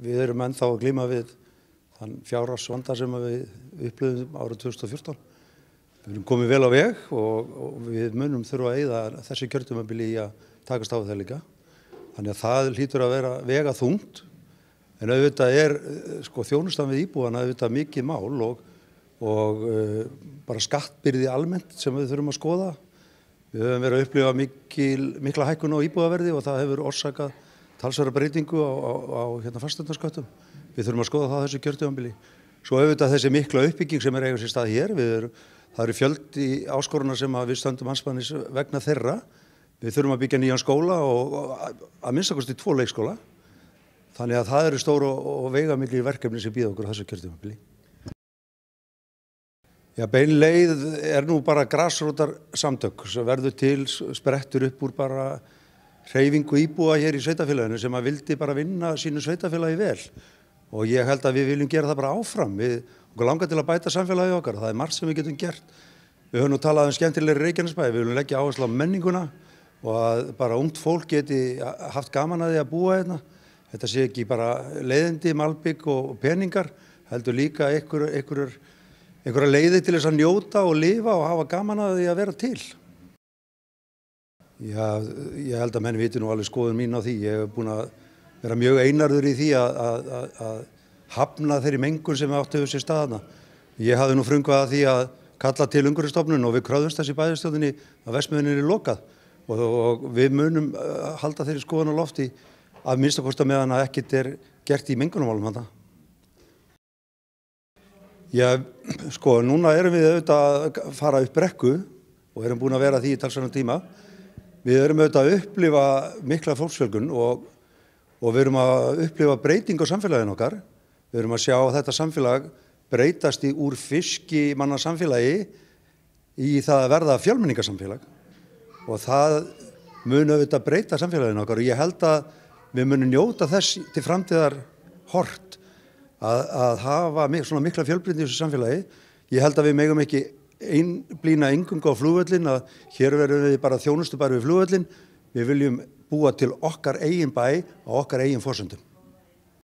Við erum ennþá að glíma við þann fjárhagsvanda sem við upplifðum árið 2014. Við erum komið vel á veg og við munum þurfa að eyða þessi kjörtímabili í að takast á við það líka. Þannig að það hlýtur að vera vega þungt, en auðvitað er þjónustan við íbúana auðvitað mikið mál og bara skattbyrði almennt sem við þurfum að skoða. Við höfum verið að upplifa mikla hækkun á íbúðaverði og það hefur orsakað talsverða breytingu á fasteignaskattum. Við þurfum að skoða það á þessu kjörtímabili. Svo auðvitað þessi mikla uppbygging sem eiga sér stað hér, það eru fjöldi áskorana sem við stöndum andspænis vegna þeirra. Við þurfum að byggja nýjan skóla og að minnsta kosti 2 leikskóla. Þannig að það eru stór og veigamikil verkefni sem bíða okkur á þessu kjörtímabili. Já, bein leið er nú bara grasrótarsamtök sem verður til, sprettur upp úr bara hreyfingu íbúa hér í sveitarfélaginu sem að vildi bara vinna sínu sveitarfélagi vel. Og ég held að við viljum gera það bara áfram. Okkur langar til að bæta samfélagið okkar. Það er margt sem við getum gert. Við höfum nú talað skemmtilegri Reykjanesbæ. Við viljum leggja áherslu á menninguna og að bara ungt fólk geti haft gaman að því að búa hérna. Þetta sé ekki bara leiðindi, malbik og peningar, heldur líka einhverja leiði til þess að njóta og lifa og hafa gaman að því að vera til. Já, ég held að menn viti nú alveg skoðun mín á því. Ég hef búin að vera mjög einarður í því að hafna þeirri mengun sem átti hefur sér staðna. Ég hafði nú frumkvæði að því að kalla til Umhverfisstofnun og við kröfðumst þess í bæjarstjórninni að verksmiðjunni er lokað og við munum halda þeirri skoðun á lofti að minnsta kosti meðan að ekkert er gert í mengunarmálum þarna. Já, núna erum við auðvitað að fara upp brekku og erum búin að vera því í talsverðan tíma. Við erum auðvitað að upplifa mikla fólksfjölgun og við erum að upplifa breytingu á samfélaginu okkar. Við erum að sjá þetta samfélag breytast úr fiskimannasamfélagi í það að verða fjölmenningarsamfélag. Og það mun auðvitað breyta samfélaginu okkar og ég held að við munum njóta þess til framtíðar hort að hafa svona mikla fjölbreytni í þessu samfélagi. Ég held að við megum ekki einblína eingöngu á flugvöllin, að hér verðum við bara þjónustubær við flugvöllin. Við viljum búa til okkar eigin bæ á okkar eigin forsendum.